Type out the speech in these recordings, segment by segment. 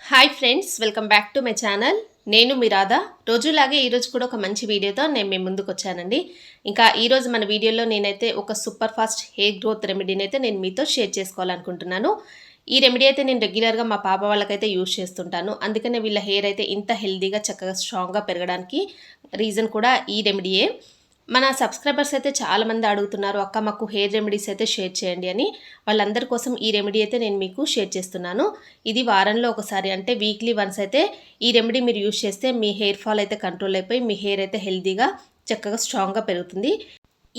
Hi friends, welcome back to my channel. నేను మీ రాధా. రోజులాగే ఈరోజు కూడా ఒక మంచి వీడియోతో నేను మీ ముందుకు వచ్చానండి. ఇంకా ఈరోజు మన వీడియోలో నేనైతే ఒక సూపర్ ఫాస్ట్ హెయిర్ గ్రోత్ రెమెడీని అయితే నేను మీతో షేర్ చేసుకోవాలనుకుంటున్నాను. ఈ రెమెడీ అయితే నేను రెగ్యులర్గా మా పాప వాళ్ళకైతే యూజ్ చేస్తుంటాను. అందుకనే వీళ్ళ హెయిర్ అయితే ఇంత హెల్దీగా చక్కగా స్ట్రాంగ్గా పెరగడానికి రీజన్ కూడా ఈ రెమెడీయే. మన సబ్స్క్రైబర్స్ అయితే చాలామంది అడుగుతున్నారు, అక్క మాకు హెయిర్ రెమెడీస్ అయితే షేర్ చేయండి అని. వాళ్ళందరి కోసం ఈ రెమెడీ అయితే నేను మీకు షేర్ చేస్తున్నాను. ఇది వారంలో ఒకసారి, అంటే వీక్లీ వన్స్ అయితే ఈ రెమెడీ మీరు యూజ్ చేస్తే మీ హెయిర్ ఫాల్ అయితే కంట్రోల్ అయిపోయి మీ హెయిర్ అయితే హెల్దీగా చక్కగా స్ట్రాంగ్గా పెరుగుతుంది.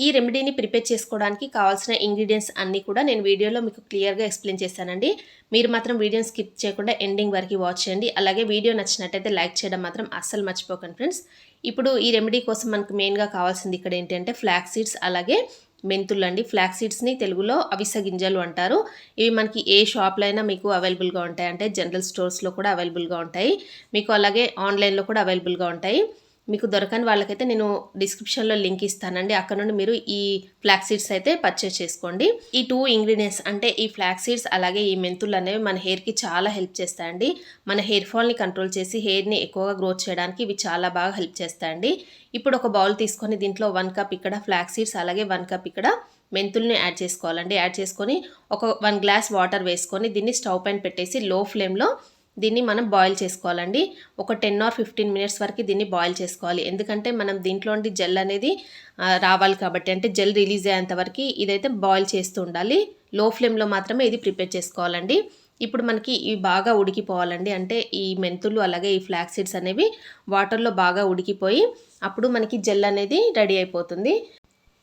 ఈ రెమెడీని ప్రిపేర్ చేసుకోవడానికి కావాల్సిన ఇంగ్రీడియంట్స్ అన్నీ కూడా నేను వీడియోలో మీకు క్లియర్గా ఎక్స్ప్లెయిన్ చేశానండి. మీరు మాత్రం వీడియోని స్కిప్ చేయకుండా ఎండింగ్ వరకు వాచ్ చేయండి. అలాగే వీడియో నచ్చినట్టయితే లైక్ చేయడం మాత్రం అస్సలు మర్చిపోకండి ఫ్రెండ్స్. ఇప్పుడు ఈ రెమెడీ కోసం మనకు మెయిన్గా కావాల్సింది ఇక్కడ ఏంటంటే ఫ్లాక్స్ సీడ్స్, అలాగే మెంతులు అండి. ఫ్లాక్స్ సీడ్స్ని తెలుగులో అవిసె గింజలు అంటారు. ఇవి మనకి ఏ షాప్లో అయినా మీకు అవైలబుల్గా ఉంటాయి, అంటే జనరల్ స్టోర్స్లో కూడా అవైలబుల్గా ఉంటాయి మీకు, అలాగే ఆన్లైన్లో కూడా అవైలబుల్గా ఉంటాయి. మీకు దొరకని వాళ్ళకైతే నేను డిస్క్రిప్షన్లో లింక్ ఇస్తానండి, అక్కడ నుండి మీరు ఈ ఫ్లాక్స్ సీడ్స్ అయితే పర్చేస్ చేసుకోండి. ఈ 2 ఇంగ్రీడియంట్స్ అంటే ఈ ఫ్లాక్స్ సీడ్స్ అలాగే ఈ మెంతులు అనేవి మన హెయిర్కి చాలా హెల్ప్ చేస్తాయండి. మన హెయిర్ ఫాల్ని కంట్రోల్ చేసి హెయిర్ని ఎక్కువగా గ్రోత్ చేయడానికి ఇవి చాలా బాగా హెల్ప్ చేస్తాయండి. ఇప్పుడు ఒక బౌల్ తీసుకొని దీంట్లో 1 కప్ ఇక్కడ ఫ్లాక్స్ సీడ్స్ అలాగే 1 కప్ ఇక్కడ మెంతుల్ని యాడ్ చేసుకోవాలండి. యాడ్ చేసుకొని ఒక 1 గ్లాస్ వాటర్ వేసుకొని దీన్ని స్టవ్ పైన పెట్టేసి లో ఫ్లేమ్లో దీన్ని మనం బాయిల్ చేసుకోవాలండి. ఒక 10 or 15 మినిట్స్ వరకు దీన్ని బాయిల్ చేసుకోవాలి. ఎందుకంటే మనం దీంట్లో జెల్ అనేది రావాలి కాబట్టి, అంటే జెల్ రిలీజ్ అయ్యేంత వరకు ఇదైతే బాయిల్ చేస్తూ ఉండాలి. లో ఫ్లేమ్లో మాత్రమే ఇది ప్రిపేర్ చేసుకోవాలండి. ఇప్పుడు మనకి ఇవి బాగా ఉడికిపోవాలండి, అంటే ఈ మెంతులు అలాగే ఈ ఫ్లాక్స్ సీడ్స్ అనేవి వాటర్లో బాగా ఉడికిపోయి అప్పుడు మనకి జెల్ అనేది రెడీ అయిపోతుంది.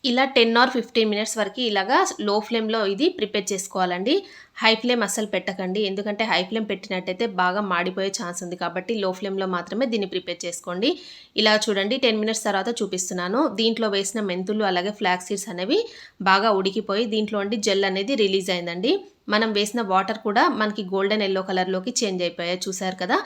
ఇలా 10 or 15 మినిట్స్ వరకు ఇలాగా లో ఫ్లేమ్లో ఇది ప్రిపేర్ చేసుకోవాలండి. హై ఫ్లేమ్ అస్సలు పెట్టకండి, ఎందుకంటే హై ఫ్లేమ్ పెట్టినట్టయితే బాగా మాడిపోయే ఛాన్స్ ఉంది కాబట్టి లో ఫ్లేమ్లో మాత్రమే దీన్ని ప్రిపేర్ చేసుకోండి. ఇలా చూడండి, 10 మినిట్స్ తర్వాత చూపిస్తున్నాను. దీంట్లో వేసిన మెంతులు అలాగే ఫ్లాక్స్ సీడ్స్ అనేవి బాగా ఉడికిపోయి దీంట్లో జెల్ అనేది రిలీజ్ అయిందండి. మనం వేసిన వాటర్ కూడా మనకి గోల్డెన్ ఎల్లో కలర్లోకి చేంజ్ అయిపోయాయి, చూసారు కదా.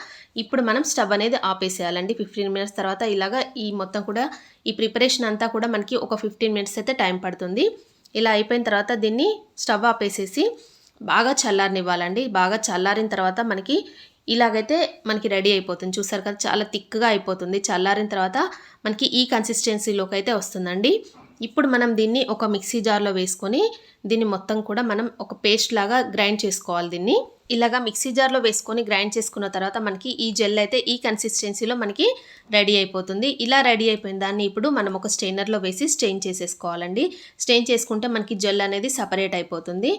ఇప్పుడు మనం స్టవ్ అనేది ఆపేసేయాలండి. 15 మినిట్స్ తర్వాత ఇలాగా ఈ మొత్తం కూడా ఈ ప్రిపరేషన్ అంతా కూడా మనకి ఒక 15 మినిట్స్ అయితే టైం పడుతుంది. ఇలా అయిపోయిన తర్వాత దీన్ని స్టవ్ ఆపేసేసి బాగా చల్లారనివ్వాలండి. బాగా చల్లారిన తర్వాత మనకి ఇలాగైతే మనకి రెడీ అయిపోతుంది, చూసారు కదా. చాలా థిక్గా అయిపోతుంది. చల్లారిన తర్వాత మనకి ఈ కన్సిస్టెన్సీలోకి అయితే వస్తుందండి. ఇప్పుడు మనం దీన్ని ఒక మిక్సీ జార్లో వేసుకొని దీన్ని మొత్తం కూడా మనం ఒక పేస్ట్ లాగా గ్రైండ్ చేసుకోవాలి. దీన్ని ఇలాగా మిక్సీ జార్లో వేసుకొని గ్రైండ్ చేసుకున్న తర్వాత మనకి ఈ జెల్ అయితే ఈ కన్సిస్టెన్సీలో మనకి రెడీ అయిపోతుంది. ఇలా రెడీ అయిపోయిన దాన్ని ఇప్పుడు మనం ఒక స్ట్రెయినర్లో వేసి స్ట్రెయిన్ చేసేసుకోవాలండి. స్ట్రెయిన్ చేసుకుంటే మనకి జెల్ అనేది సపరేట్ అయిపోతుంది.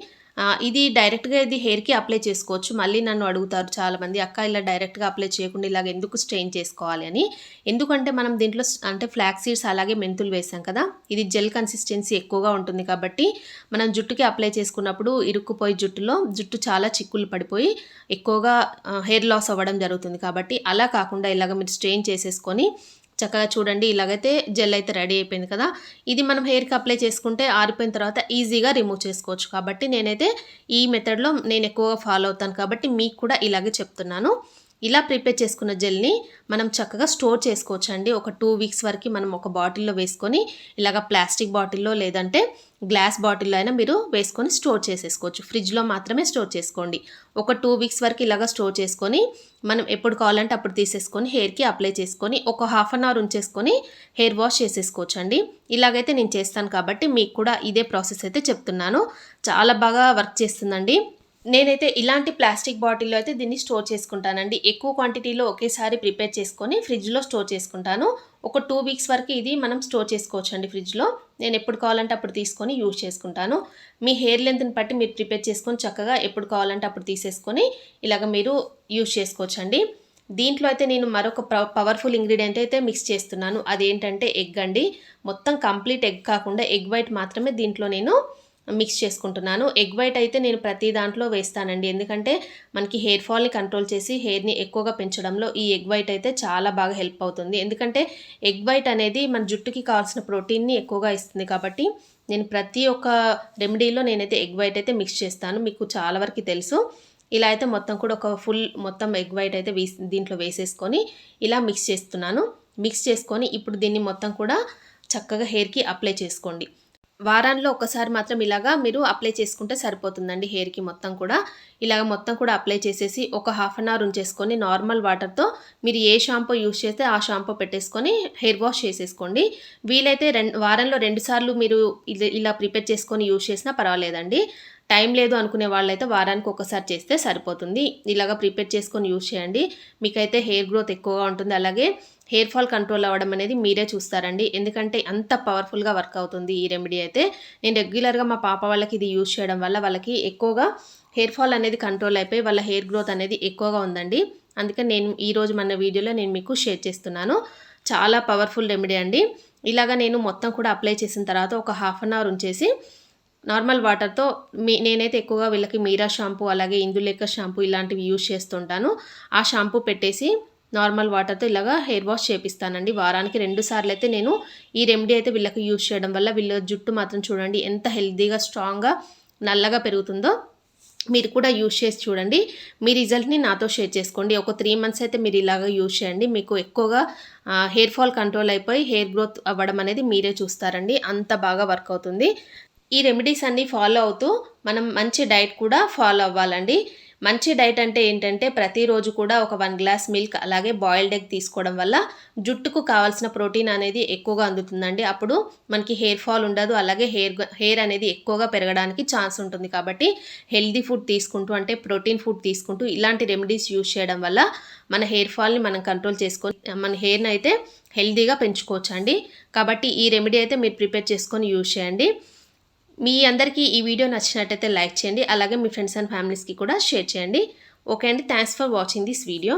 ఇది డైరెక్ట్గా ఇది హెయిర్కి అప్లై చేసుకోవచ్చు. మళ్ళీ నన్ను అడుగుతారు చాలామంది, అక్క ఇలా డైరెక్ట్గా అప్లై చేయకుండా ఇలాగ ఎందుకు స్ట్రెయిన్ చేసుకోవాలి అని. ఎందుకంటే మనం దీంట్లో అంటే ఫ్లాక్స్ సీడ్స్ అలాగే మెంతులు వేసాం కదా, ఇది జెల్ కన్సిస్టెన్సీ ఎక్కువగా ఉంటుంది కాబట్టి మనం జుట్టుకి అప్లై చేసుకున్నప్పుడు ఇరుక్కుపోయి జుట్టు చాలా చిక్కులు పడిపోయి ఎక్కువగా హెయిర్ లాస్ అవ్వడం జరుగుతుంది. కాబట్టి అలా కాకుండా ఇలాగ మీరు స్ట్రెయిన్ చేసేసుకొని చక్కగా చూడండి, ఇలాగైతే జెల్ అయితే రెడీ అయిపోయింది కదా. ఇది మనం హెయిర్కి అప్లై చేసుకుంటే ఆరిపోయిన తర్వాత ఈజీగా రిమూవ్ చేసుకోవచ్చు. కాబట్టి నేనైతే ఈ మెథడ్లో నేను ఎక్కువగా ఫాలో అవుతాను కాబట్టి మీకు కూడా ఇలాగే చెప్తున్నాను. ఇలా ప్రిపేర్ చేసుకున్న జెల్ని మనం చక్కగా స్టోర్ చేసుకోవచ్చు అండి. ఒక 2 వీక్స్ వరకు మనం ఒక బాటిల్లో వేసుకొని ఇలాగ ప్లాస్టిక్ బాటిల్లో లేదంటే గ్లాస్ బాటిల్లో అయినా మీరు వేసుకొని స్టోర్ చేసేసుకోవచ్చు. ఫ్రిడ్జ్లో మాత్రమే స్టోర్ చేసుకోండి. ఒక 2 వీక్స్ వరకు ఇలాగ స్టోర్ చేసుకొని మనం ఎప్పుడు కావాలంటే అప్పుడు తీసేసుకొని హెయిర్కి అప్లై చేసుకొని ఒక హాఫ్ అన్ అవర్ ఉంచేసుకొని హెయిర్ వాష్ చేసేసుకోవచ్చు అండి. ఇలాగైతే నేను చేస్తాను కాబట్టి మీకు కూడా ఇదే ప్రాసెస్ అయితే చెప్తున్నాను. చాలా బాగా వర్క్ చేస్తుందండి. నేనైతే ఇలాంటి ప్లాస్టిక్ బాటిల్లో అయితే దీన్ని స్టోర్ చేసుకుంటానండి. ఎక్కువ క్వాంటిటీలో ఒకేసారి ప్రిపేర్ చేసుకొని ఫ్రిడ్జ్లో స్టోర్ చేసుకుంటాను. ఒక 2 వీక్స్ వరకు ఇది మనం స్టోర్ చేసుకోవచ్చు అండి ఫ్రిడ్జ్లో. నేను ఎప్పుడు కావాలంటే అప్పుడు తీసుకొని యూజ్ చేసుకుంటాను. మీ హెయిర్ లెంత్ని బట్టి మీరు ప్రిపేర్ చేసుకొని చక్కగా ఎప్పుడు కావాలంటే అప్పుడు తీసేసుకొని ఇలాగ మీరు యూజ్ చేసుకోవచ్చు అండి. దీంట్లో అయితే నేను మరొక పవర్ఫుల్ ఇంగ్రీడియంట్ అయితే మిక్స్ చేస్తున్నాను. అదేంటంటే ఎగ్ అండి. మొత్తం కంప్లీట్ ఎగ్ కాకుండా ఎగ్ వైట్ మాత్రమే దీంట్లో నేను మిక్స్ చేసుకుంటున్నాను. ఎగ్ వైట్ అయితే నేను ప్రతి దాంట్లో వేస్తానండి, ఎందుకంటే మనకి హెయిర్ ఫాల్ని కంట్రోల్ చేసి హెయిర్ని ఎక్కువగా పెంచడంలో ఈ ఎగ్ వైట్ అయితే చాలా బాగా హెల్ప్ అవుతుంది. ఎందుకంటే ఎగ్ వైట్ అనేది మన జుట్టుకి కావాల్సిన ప్రోటీన్ని ఎక్కువగా ఇస్తుంది కాబట్టి నేను ప్రతి ఒక్క రెమెడీలో నేనైతే ఎగ్ వైట్ అయితే మిక్స్ చేస్తాను. మీకు చాలా వరకు తెలుసు. ఇలా అయితే మొత్తం కూడా ఒక ఫుల్ మొత్తం ఎగ్ వైట్ అయితే దీంట్లో వేసేసుకొని ఇలా మిక్స్ చేస్తున్నాను. మిక్స్ చేసుకొని ఇప్పుడు దీన్ని మొత్తం కూడా చక్కగా హెయిర్కి అప్లై చేసుకోండి. వారాల్లో ఒకసారి మాత్రం ఇలాగా మీరు అప్లై చేసుకుంటే సరిపోతుందండి హెయిర్కి మొత్తం కూడా. ఇలాగ మొత్తం కూడా అప్లై చేసేసి ఒక హాఫ్ అన్ అవర్ ఉంచేసుకొని నార్మల్ వాటర్తో మీరు ఏ షాంపూ యూస్ చేస్తే ఆ షాంపూ పెట్టేసుకొని హెయిర్ వాష్ చేసేసుకోండి. వీలైతే వారంలో 2 సార్లు మీరు ఇలా ప్రిపేర్ చేసుకొని యూస్ చేసినా పర్వాలేదండి. టైం లేదు అనుకునే వాళ్ళైతే వారానికి ఒకసారి చేస్తే సరిపోతుంది. ఇలాగ ప్రిపేర్ చేసుకొని యూస్ చేయండి. మీకైతే హెయిర్ గ్రోత్ ఎక్కువగా ఉంటుంది. అలాగే హెయిర్ ఫాల్ కంట్రోల్ అవ్వడం అనేది మీరే చూస్తారండి. ఎందుకంటే అంత పవర్ఫుల్గా వర్క్ అవుతుంది ఈ రెమెడీ అయితే. నేను రెగ్యులర్గా మా పాప వాళ్ళకి ఇది యూస్ చేయడం వల్ల వాళ్ళకి ఎక్కువగా హెయిర్ ఫాల్ అనేది కంట్రోల్ అయిపోయి వాళ్ళ హెయిర్ గ్రోత్ అనేది ఎక్కువగా ఉందండి. అందుకని నేను ఈరోజు మన వీడియోలో నేను మీకు షేర్ చేస్తున్నాను. చాలా పవర్ఫుల్ రెమెడీ అండి. ఇలాగ నేను మొత్తం కూడా అప్లై చేసిన తర్వాత ఒక హాఫ్ అన్ అవర్ ఉంచేసి నార్మల్ వాటర్తో నేనైతే ఎక్కువగా వీళ్ళకి మీరా షాంపూ అలాగే ఇందులేఖ షాంపూ ఇలాంటివి యూస్ చేస్తుంటాను. ఆ షాంపూ పెట్టేసి నార్మల్ వాటర్తో ఇలాగా హెయిర్ వాష్ చేపిస్తానండి. వారానికి 2 సార్లు అయితే నేను ఈ రెమెడీ అయితే వీళ్ళకి యూస్ చేయడం వల్ల వీళ్ళ జుట్టు మాత్రం చూడండి ఎంత హెల్తీగా స్ట్రాంగ్గా నల్లగా పెరుగుతుందో. మీరు కూడా యూస్ చేసి చూడండి. మీ రిజల్ట్ని నాతో షేర్ చేసుకోండి. ఒక 3 మంత్స్ అయితే మీరు ఇలాగ యూస్ చేయండి. మీకు ఎక్కువగా హెయిర్ ఫాల్ కంట్రోల్ అయిపోయి హెయిర్ గ్రోత్ అవ్వడం అనేది మీరే చూస్తారండి. అంత బాగా వర్క్ అవుతుంది. ఈ రెమెడీస్ అన్నీ ఫాలో అవుతూ మనం మంచి డైట్ కూడా ఫాలో అవ్వాలండి. మంచి డైట్ అంటే ఏంటంటే ప్రతిరోజు కూడా ఒక 1 గ్లాస్ మిల్క్ అలాగే బాయిల్డ్ ఎగ్ తీసుకోవడం వల్ల జుట్టుకు కావాల్సిన ప్రోటీన్ అనేది ఎక్కువగా అందుతుందండి. అప్పుడు మనకి హెయిర్ ఫాల్ ఉండదు. అలాగే హెయిర్ అనేది ఎక్కువగా పెరగడానికి ఛాన్స్ ఉంటుంది. కాబట్టి హెల్దీ ఫుడ్ తీసుకుంటూ అంటే ప్రోటీన్ ఫుడ్ తీసుకుంటూ ఇలాంటి రెమెడీస్ యూస్ చేయడం వల్ల మన హెయిర్ ఫాల్ని మనం కంట్రోల్ చేసుకొని మన హెయిర్ని అయితే హెల్దీగా పెంచుకోవచ్చండి. కాబట్టి ఈ రెమెడీ అయితే మీరు ప్రిపేర్ చేసుకొని యూస్ చేయండి. మీ అందరికీ ఈ వీడియో నచ్చినట్టయితే లైక్ చేయండి. అలాగే మీ ఫ్రెండ్స్ అండ్ ఫ్యామిలీస్కి కూడా షేర్ చేయండి. ఓకే అండి, thanks for watching this video.